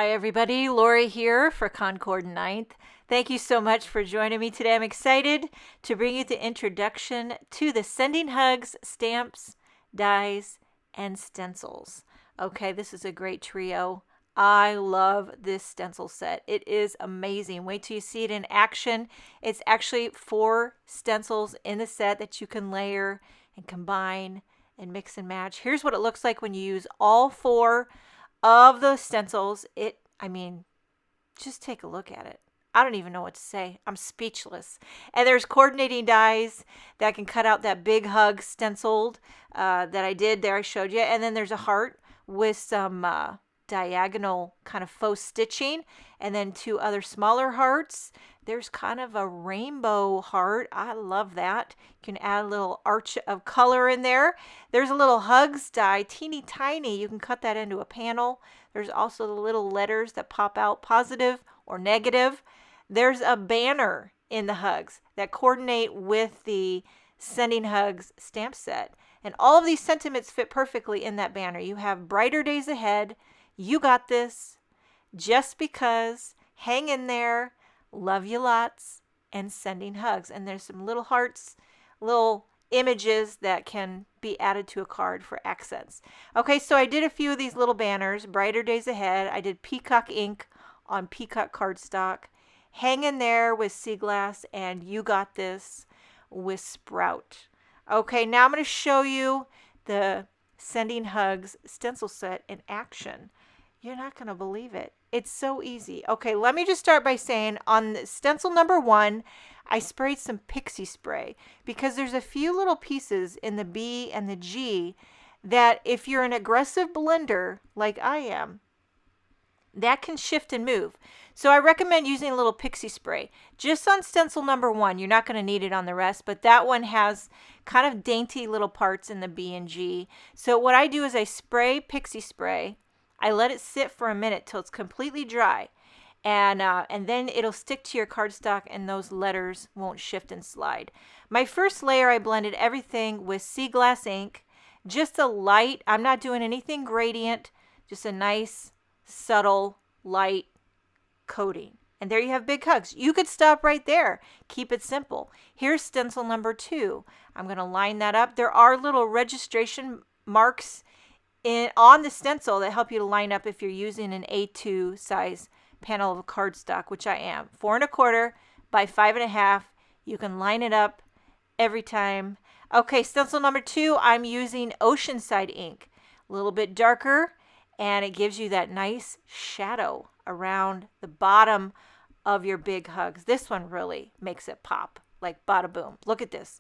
Hi everybody, Lori here for Concord 9th. Thank you so much for joining me today. I'm excited to bring you the introduction to the Sending Hugs, Stamps, Dies, and Stencils. Okay, this is a great trio. I love this stencil set. It is amazing. Wait till you see it in action. It's actually 4 stencils in the set that you can layer and combine and mix and match. Here's what it looks like when you use all 4 of those stencils. Just take a look at it. I don't even know what to say. I'm speechless. And there's coordinating dies that can cut out that big hug stenciled that I did there. I showed you. And then there's a heart with some diagonal kind of faux stitching. And then 2 other smaller hearts. There's kind of a rainbow heart. I love that. You can add a little arch of color in there. There's a little hugs die, teeny tiny. You can cut that into a panel. There's also the little letters that pop out, positive or negative. There's a banner in the hugs that coordinate with the Sending Hugs stamp set. And all of these sentiments fit perfectly in that banner. You have brighter days ahead. You got this. Just because. Hang in there. Love you lots. And sending hugs. And there's some little hearts, little images that can be added to a card for accents. Okay, so I did a few of these little banners. Brighter days ahead. I did peacock ink on peacock cardstock. Hang in there with sea glass, and you got this with Sprout. Okay, now I'm going to show you the Sending Hugs stencil set in action. You're not going to believe it. It's so easy. Okay, let me just start by saying on stencil number 1, I sprayed some pixie spray because there's a few little pieces in the B and the G that if you're an aggressive blender like I am, that can shift and move. So I recommend using a little pixie spray. Just on stencil number 1, you're not going to need it on the rest, but that one has kind of dainty little parts in the B and G. So what I do is I spray pixie spray. I let it sit for a minute till it's completely dry. And then it'll stick to your cardstock and those letters won't shift and slide. My first layer, I blended everything with sea glass ink. Just a light, I'm not doing anything gradient, just a nice, subtle, light coating. And there you have big hugs. You could stop right there. Keep it simple. Here's stencil number 2. I'm going to line that up. There are little registration marks on the stencil that help you to line up if you're using an A2 size panel of cardstock, which I am. 4 1/4 by 5 1/2. You can line it up every time. Okay, stencil number 2, I'm using Oceanside ink. A little bit darker, and it gives you that nice shadow around the bottom of your big hugs. This one really makes it pop, like bada boom. Look at this.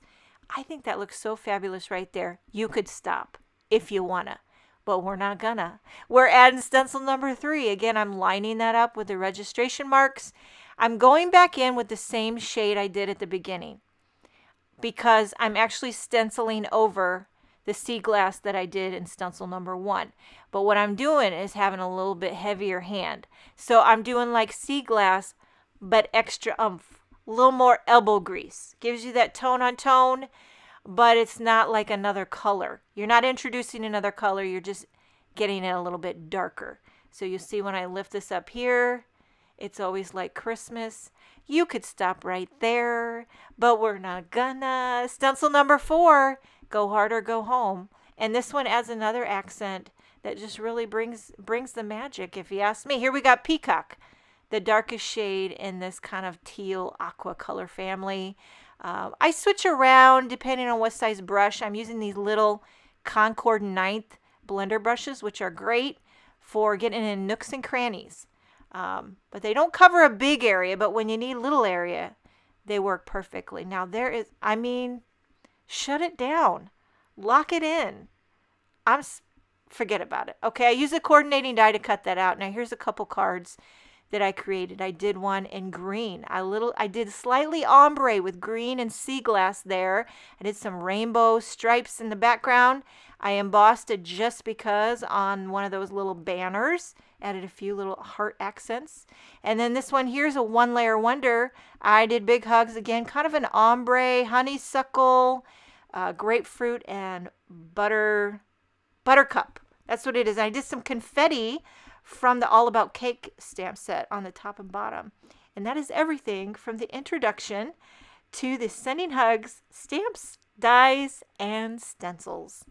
I think that looks so fabulous right there. You could stop if you wanna, but we're not gonna. We're adding stencil number 3. Again, I'm lining that up with the registration marks. I'm going back in with the same shade I did at the beginning because I'm actually stenciling over the sea glass that I did in stencil number 1. But what I'm doing is having a little bit heavier hand. So I'm doing like sea glass, but extra oomph, a little more elbow grease. Gives you that tone on tone, but it's not like another color. You're not introducing another color, you're just getting it a little bit darker. So you see when I lift this up here, it's always like Christmas. You could stop right there, but we're not gonna. Stencil number 4, go hard or go home. And this one adds another accent that just really brings the magic, if you ask me. Here we got peacock, the darkest shade in this kind of teal aqua color family. I switch around depending on what size brush. I'm using these little Concord 9th blender brushes, which are great for getting in nooks and crannies. But they don't cover a big area, but when you need a little area, they work perfectly. Now there is, shut it down. Lock it in. Forget about it. Okay, I use a coordinating die to cut that out. Now here's a couple cards that I created. I did one in green. I did slightly ombre with green and sea glass there. I did some rainbow stripes in the background. I embossed it just because on one of those little banners. Added a few little heart accents. And then this one here's a 1-layer wonder. I did big hugs again, kind of an ombre, honeysuckle, grapefruit, and buttercup. That's what it is. I did some confetti from the All About Cake stamp set on the top and bottom. And that is everything from the introduction to the Sending Hugs stamps, dies, and stencils.